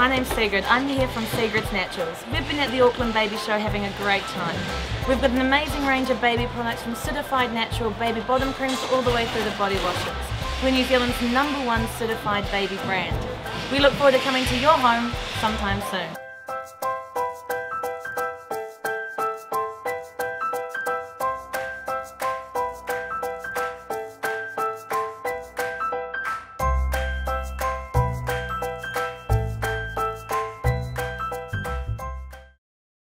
my name's Sigrid. I'm here from Sigrid's Naturals. We've been at the Auckland Baby Show having a great time. We've got an amazing range of baby products from certified natural baby bottom creams all the way through to body washes. We're New Zealand's #1 certified baby brand. We look forward to coming to your home sometime soon.